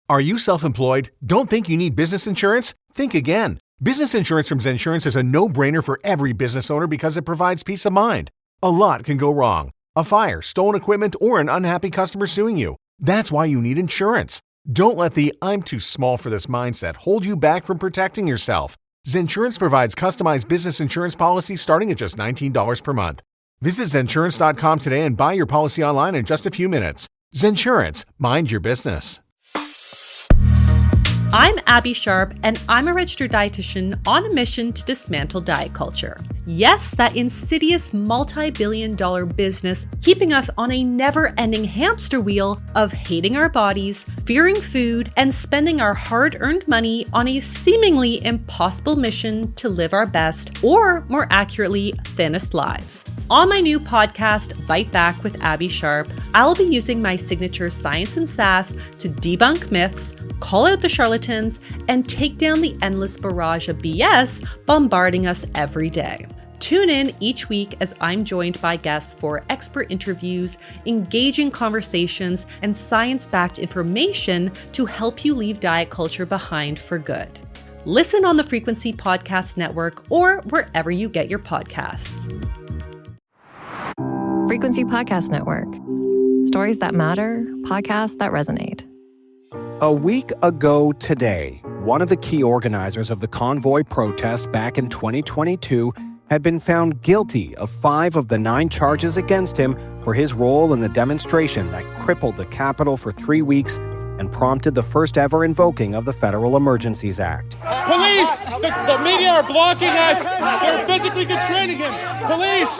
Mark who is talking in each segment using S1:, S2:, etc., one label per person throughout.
S1: Are you self-employed? Don't think you need business insurance? Think again. Business insurance from Zensurance is a no-brainer for every business owner because it provides peace of mind. A lot can go wrong. A fire, stolen equipment, or an unhappy customer suing you. That's why you need insurance. Don't let the "I'm too small for this" mindset hold you back from protecting yourself. Zensurance provides customized business insurance policies starting at just $19 per month. Visit Zensurance.com today and buy your policy online in just a few minutes. Zensurance, mind your business.
S2: I'm Abby Sharp, and I'm a registered dietitian on a mission to dismantle diet culture. Yes, that insidious multi-billion-dollar business keeping us on a never-ending hamster wheel of hating our bodies, fearing food, and spending our hard-earned money on a seemingly impossible mission to live our best, or more accurately, thinnest lives. On my new podcast, Bite Back with Abby Sharp, I'll be using my signature science and sass to debunk myths, call out the charlatans, and take down the endless barrage of BS bombarding us every day. Tune in each week as I'm joined by guests for expert interviews, engaging conversations, and science-backed information to help you leave diet culture behind for good. Listen on the Frequency Podcast Network or wherever you get your podcasts.
S3: Frequency Podcast Network. Stories that matter, podcasts that resonate.
S4: A week ago today, one of the key organizers of the convoy protest back in 2022 had been found guilty of 5 of the 9 charges against him for his role in the demonstration that crippled the Capitol for 3 weeks and prompted the first ever invoking of the Federal Emergencies Act.
S5: Police! The media are blocking us! They're physically constraining him! Police!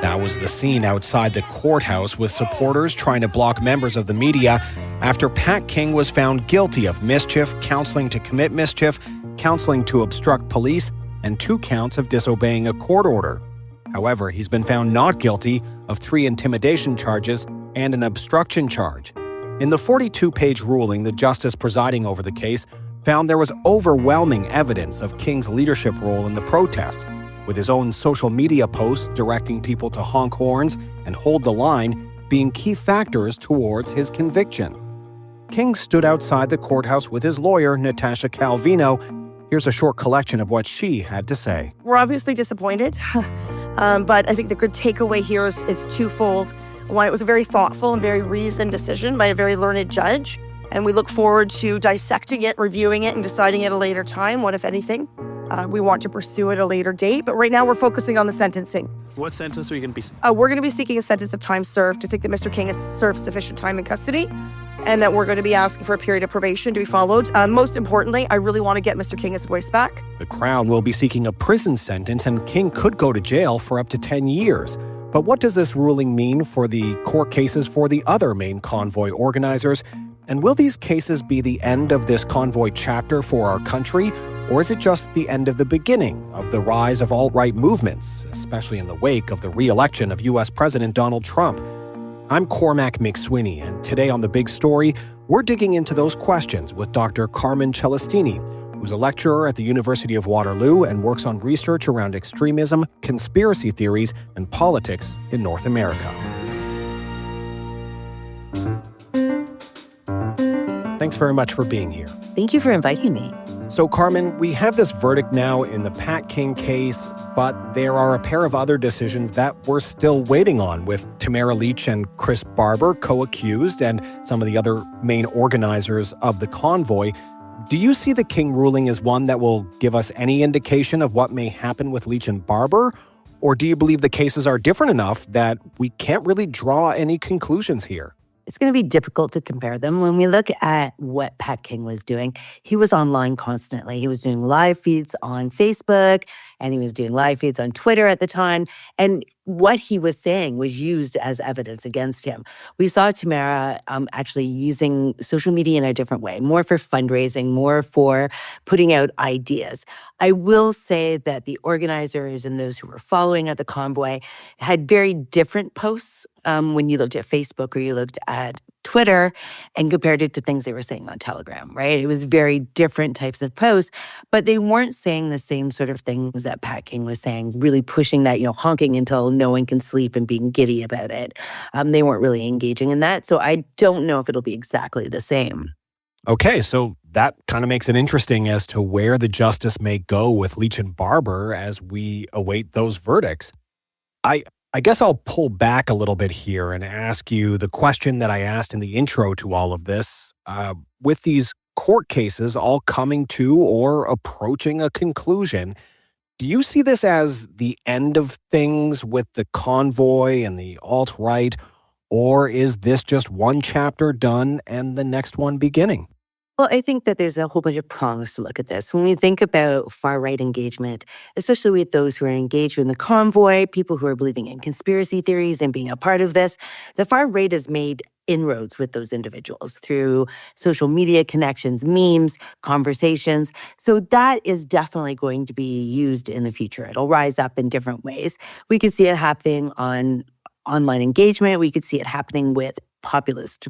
S4: That was the scene outside the courthouse with supporters trying to block members of the media after Pat King was found guilty of mischief, counseling to commit mischief, counseling to obstruct police, and 2 counts of disobeying a court order. However, he's been found not guilty of 3 intimidation charges and an obstruction charge. In the 42-page ruling, the justice presiding over the case found there was overwhelming evidence of King's leadership role in the protest, with his own social media posts directing people to honk horns and hold the line being key factors towards his conviction. King stood outside the courthouse with his lawyer, Natasha Calvino. Here's a short collection of what she had to say.
S6: We're obviously disappointed, but I think the good takeaway here is twofold. One, it was a very thoughtful and very reasoned decision by a very learned judge, and we look forward to dissecting it, reviewing it, and deciding at a later time what, if anything, we want to pursue at a later date. But right now we're focusing on the sentencing.
S7: What sentence are you going to be?
S6: We're going to be seeking a sentence of time served. I think that Mr. King has served sufficient time in custody, and that we're going to be asking for a period of probation to be followed. Most importantly, I really want to get Mr. King his voice back.
S4: The Crown will be seeking a prison sentence, and King could go to jail for up to 10 years. But what does this ruling mean for the court cases for the other main convoy organizers? And will these cases be the end of this convoy chapter for our country? Or is it just the end of the beginning of the rise of alt-right movements, especially in the wake of the re-election of U.S. President Donald Trump? I'm Cormac Mac Sweeney, and today on The Big Story, we're digging into those questions with Dr. Carmen Celestini, who's a lecturer at the University of Waterloo and works on research around extremism, conspiracy theories, and politics in North America. Thanks very much for being here.
S8: Thank you for inviting me.
S4: So, Carmen, we have this verdict now in the Pat King case, but there are a pair of other decisions that we're still waiting on, with Tamara Leach and Chris Barber co-accused and some of the other main organizers of the convoy. Do you see the King ruling as one that will give us any indication of what may happen with Leach and Barber? Or do you believe the cases are different enough that we can't really draw any conclusions here?
S8: It's going to be difficult to compare them. When we look at what Pat King was doing, he was online constantly. He was doing live feeds on Facebook, and he was doing live feeds on Twitter at the time. And what he was saying was used as evidence against him. We saw Tamara actually using social media in a different way, more for fundraising, more for putting out ideas. I will say that the organizers and those who were following at the convoy had very different posts when you looked at Facebook or you looked at Twitter and compared it to things they were saying on Telegram, right? It was very different types of posts, but they weren't saying the same sort of things that Pat King was saying, really pushing that, honking until no one can sleep and being giddy about it. They weren't really engaging in that. So I don't know if it'll be exactly the same.
S4: Okay, so that kind of makes it interesting as to where the justice may go with Leach and Barber as we await those verdicts. I I guess I'll pull back a little bit here and ask you the question that I asked in the intro to all of this. With these court cases all coming to or approaching a conclusion, do you see this as the end of things with the convoy and the alt-right, or is this just one chapter done and the next one beginning?
S8: Well, I think that there's a whole bunch of prongs to look at this. When we think about far-right engagement, especially with those who are engaged in the convoy, people who are believing in conspiracy theories and being a part of this, the far-right has made inroads with those individuals through social media connections, memes, conversations. So that is definitely going to be used in the future. It'll rise up in different ways. We could see it happening on online engagement. We could see it happening with populist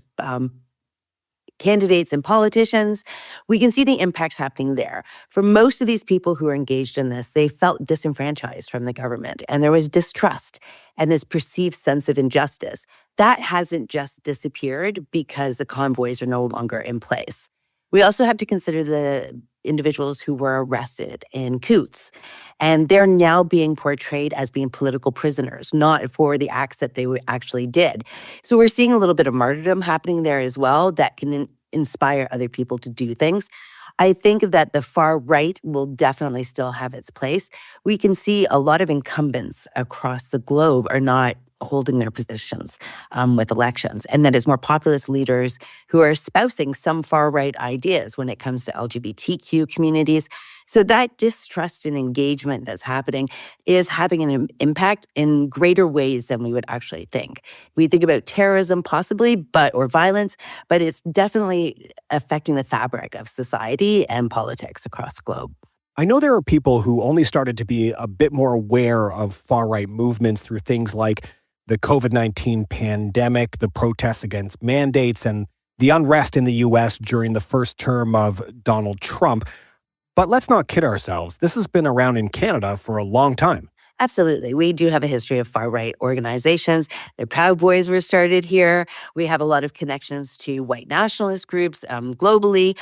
S8: candidates and politicians. We can see the impact happening there. For most of these people who are engaged in this, they felt disenfranchised from the government, and there was distrust and this perceived sense of injustice. That hasn't just disappeared because the convoys are no longer in place. We also have to consider the individuals who were arrested in Coots, and they're now being portrayed as being political prisoners, not for the acts that they actually did. So we're seeing a little bit of martyrdom happening there as well that can inspire other people to do things. I think that the far right will definitely still have its place. We can see a lot of incumbents across the globe are not holding their positions with elections. And that is more populist leaders who are espousing some far-right ideas when it comes to LGBTQ communities. So that distrust and engagement that's happening is having an impact in greater ways than we would actually think. We think about terrorism possibly, or violence, but it's definitely affecting the fabric of society and politics across the globe.
S4: I know there are people who only started to be a bit more aware of far-right movements through things like the COVID-19 pandemic, the protests against mandates, and the unrest in the U.S. during the first term of Donald Trump. But let's not kid ourselves. This has been around in Canada for a long time.
S8: Absolutely. We do have a history of far-right organizations. The Proud Boys were started here. We have a lot of connections to white nationalist groups globally.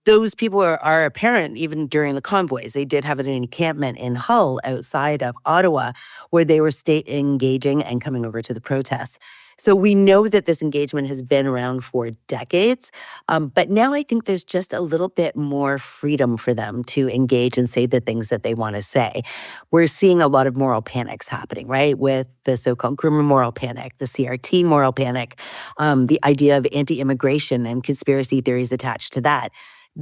S8: Those people are apparent even during the convoys. They did have an encampment in Hull outside of Ottawa where they were engaging and coming over to the protests. So we know that this engagement has been around for decades, but now I think there's just a little bit more freedom for them to engage and say the things that they want to say. We're seeing a lot of moral panics happening, right? With the so-called groomer moral panic, the CRT moral panic, the idea of anti-immigration and conspiracy theories attached to that.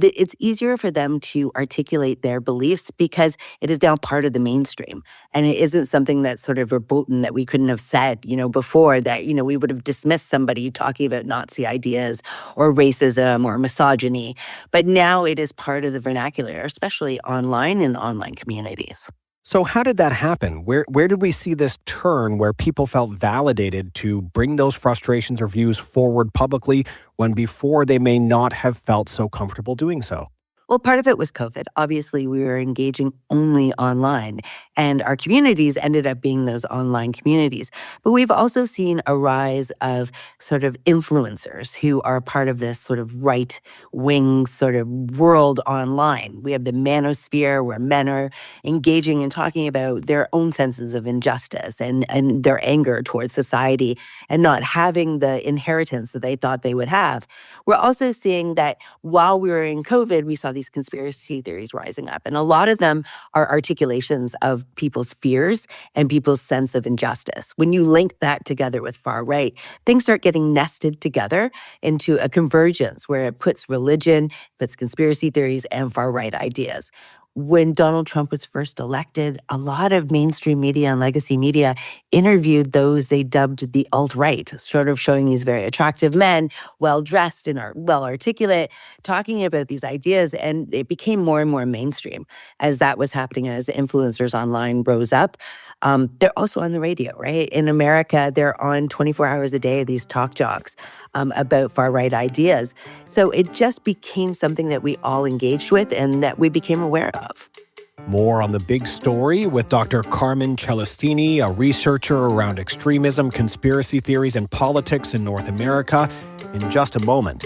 S8: It's easier for them to articulate their beliefs because it is now part of the mainstream. And it isn't something that's sort of verboten that we couldn't have said, before that, we would have dismissed somebody talking about Nazi ideas or racism or misogyny. But now it is part of the vernacular, especially online and online communities.
S4: So how did that happen? Where did we see this turn where people felt validated to bring those frustrations or views forward publicly when before they may not have felt so comfortable doing so?
S8: Well, part of it was COVID. Obviously, we were engaging only online, and our communities ended up being those online communities. But we've also seen a rise of sort of influencers who are part of this sort of right-wing sort of world online. We have the manosphere where men are engaging and talking about their own senses of injustice and their anger towards society and not having the inheritance that they thought they would have. We're also seeing that while we were in COVID, we saw these conspiracy theories rising up. And a lot of them are articulations of people's fears and people's sense of injustice. When you link that together with far right, things start getting nested together into a convergence where it puts religion, puts conspiracy theories, and far right ideas. When Donald Trump was first elected, a lot of mainstream media and legacy media interviewed those they dubbed the alt-right, sort of showing these very attractive men, well-dressed and well-articulate, talking about these ideas. And it became more and more mainstream as that was happening, as influencers online rose up. They're also on the radio, right? In America, they're on 24 hours a day, these talk jocks about far-right ideas. So it just became something that we all engaged with and that we became aware of.
S4: More on the big story with Dr. Carmen Celestini, a researcher around extremism, conspiracy theories, and politics in North America, in just a moment.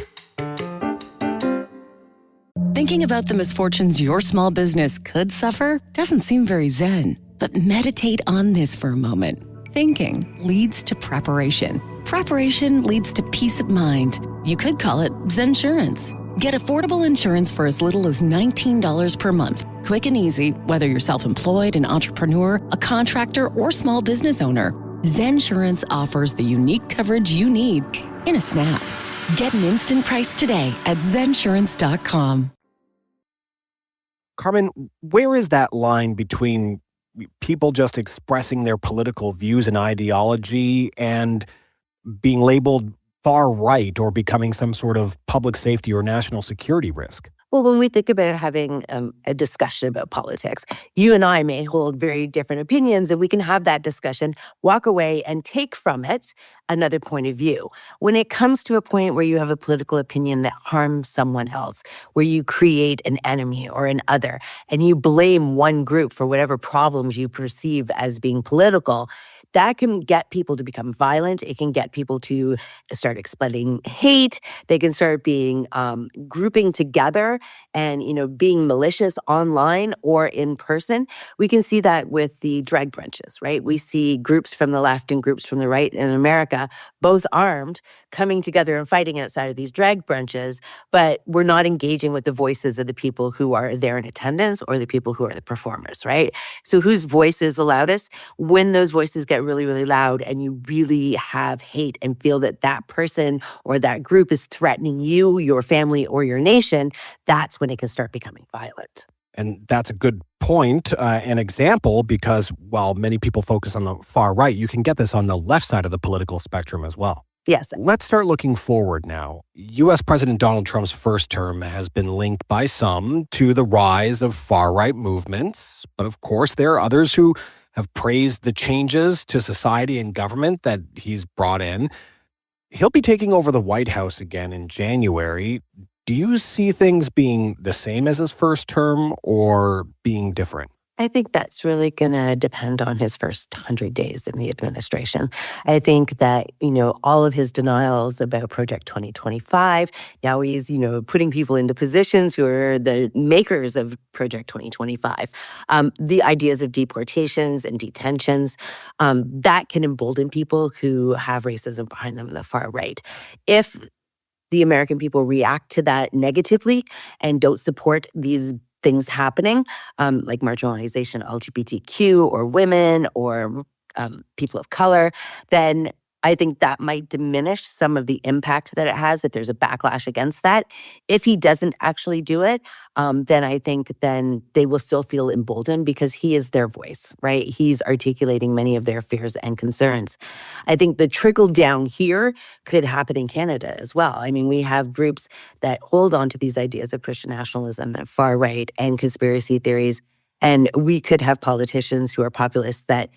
S7: Thinking about the misfortunes your small business could suffer doesn't seem very zen. But meditate on this for a moment. Thinking leads to preparation. Preparation leads to peace of mind. You could call it Zensurance. Get affordable insurance for as little as $19 per month. Quick and easy, whether you're self-employed, an entrepreneur, a contractor, or small business owner. Zensurance offers the unique coverage you need in a snap. Get an instant price today at zensurance.com.
S4: Carmen, where is that line between people just expressing their political views and ideology and being labeled far right or becoming some sort of public safety or national security risk?
S8: Well, when we think about having a discussion about politics, you and I may hold very different opinions, and we can have that discussion, walk away, and take from it another point of view. When it comes to a point where you have a political opinion that harms someone else, where you create an enemy or an other, and you blame one group for whatever problems you perceive as being political, that can get people to become violent. It can get people to start exploiting hate. They can start being grouping together and, being malicious online or in person. We can see that with the drag brunches, right? We see groups from the left and groups from the right in America, both armed, coming together and fighting outside of these drag brunches, but we're not engaging with the voices of the people who are there in attendance or the people who are the performers, right? So whose voice is the loudest? When those voices get really, really loud and you really have hate and feel that that person or that group is threatening you, your family, or your nation, that's when it can start becoming violent.
S4: And that's a good point, an example, because while many people focus on the far right, you can get this on the left side of the political spectrum as well.
S8: Yes.
S4: Let's start looking forward now. U.S. President Donald Trump's first term has been linked by some to the rise of far-right movements. But of course, there are others who have praised the changes to society and government that he's brought in. He'll be taking over the White House again in January. Do you see things being the same as his first term or being different?
S8: I think that's really going to depend on his first 100 days in the administration. I think that, all of his denials about Project 2025, now he's, putting people into positions who are the makers of Project 2025. The ideas of deportations and detentions, that can embolden people who have racism behind them in the far right. If the American people react to that negatively and don't support these things happening, like marginalization, LGBTQ or women or people of color, then I think that might diminish some of the impact that it has, that there's a backlash against that. If he doesn't actually do it, then I think then they will still feel emboldened because he is their voice, right? He's articulating many of their fears and concerns. I think the trickle down here could happen in Canada as well. I mean, we have groups that hold on to these ideas of Christian nationalism and far right and conspiracy theories. And we could have politicians who are populists that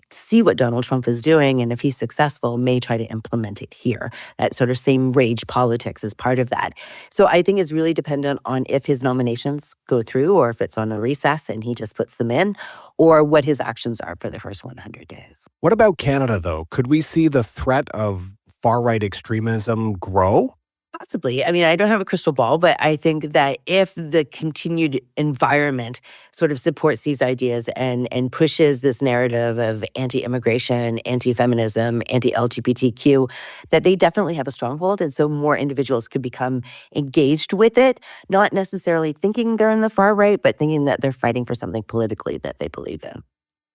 S8: see what Donald Trump is doing, and if he's successful, may try to implement it here. That sort of same rage politics is part of that. So I think it's really dependent on if his nominations go through or if it's on a recess and he just puts them in, or what his actions are for the first 100 days.
S4: What about Canada, though? Could we see the threat of far-right extremism grow?
S8: Possibly. I mean, I don't have a crystal ball, but I think that if the continued environment sort of supports these ideas and pushes this narrative of anti-immigration, anti-feminism, anti-LGBTQ, that they definitely have a stronghold. And so more individuals could become engaged with it, not necessarily thinking they're in the far right, but thinking that they're fighting for something politically that they believe in.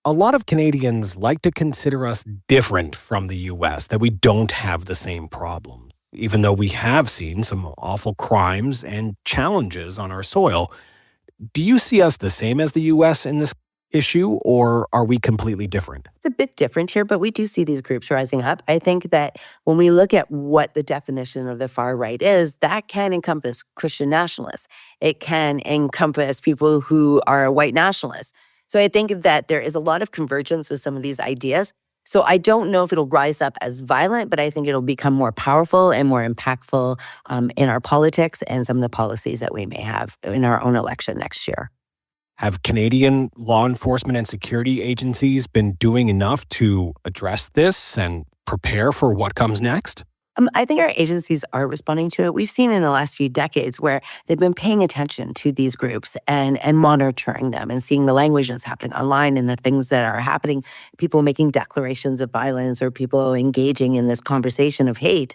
S4: A lot of Canadians like to consider us different from the U.S., that we don't have the same problems, even though we have seen some awful crimes and challenges on our soil. Do you see us the same as the U.S. in this issue, or are we completely different?
S8: It's a bit different here, but we do see these groups rising up. I think that when we look at what the definition of the far right is, that can encompass Christian nationalists. It can encompass people who are white nationalists. So I think that there is a lot of convergence with some of these ideas. So I don't know if it'll rise up as violent, but I think it'll become more powerful and more impactful in our politics and some of the policies that we may have in our own election next year.
S4: Have Canadian law enforcement and security agencies been doing enough to address this and prepare for what comes next?
S8: I think our agencies are responding to it. We've seen in the last few decades where they've been paying attention to these groups and monitoring them and seeing the language that's happening online and the things that are happening, people making declarations of violence or people engaging in this conversation of hate.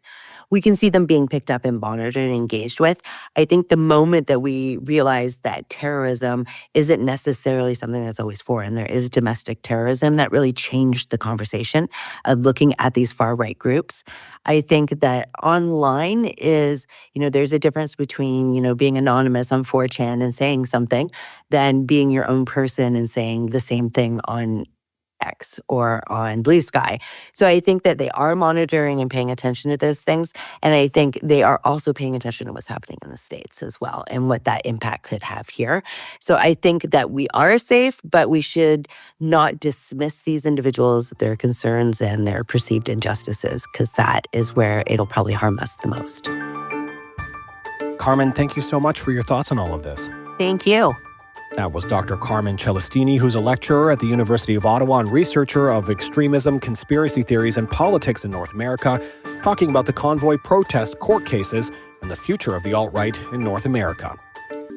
S8: We can see them being picked up and monitored and engaged with. I think the moment that we realize that terrorism isn't necessarily something that's always foreign, there is domestic terrorism, that really changed the conversation of looking at these far-right groups. I think that online is, there's a difference between, being anonymous on 4chan and saying something than being your own person and saying the same thing on X or on Blue Sky. So I think that they are monitoring and paying attention to those things. And I think they are also paying attention to what's happening in the States as well and what that impact could have here. So I think that we are safe, but we should not dismiss these individuals, their concerns and their perceived injustices, because that is where it'll probably harm us the most.
S4: Carmen, thank you so much for your thoughts on all of this.
S6: Thank you.
S4: That was Dr. Carmen Celestini, who's a lecturer at the University of Ottawa and researcher of extremism, conspiracy theories, and politics in North America, talking about the convoy protest court cases and the future of the alt-right in North America.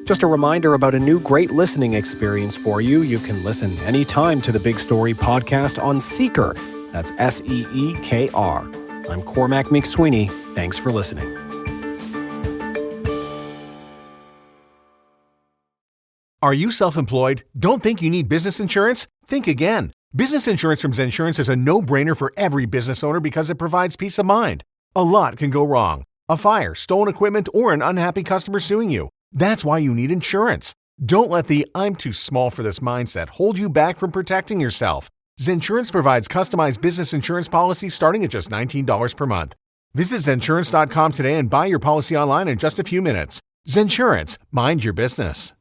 S4: Just a reminder about a new great listening experience for you. You can listen anytime to the Big Story podcast on Seeker. That's Seekr. I'm Cormac Mac Sweeney. Thanks for listening.
S1: Are you self-employed? Don't think you need business insurance? Think again. Business insurance from Zensurance is a no-brainer for every business owner because it provides peace of mind. A lot can go wrong. A fire, stolen equipment, or an unhappy customer suing you. That's why you need insurance. Don't let the "I'm too small for this" mindset hold you back from protecting yourself. Zensurance provides customized business insurance policies starting at just $19 per month. Visit Zensurance.com today and buy your policy online in just a few minutes. Zensurance, mind your business.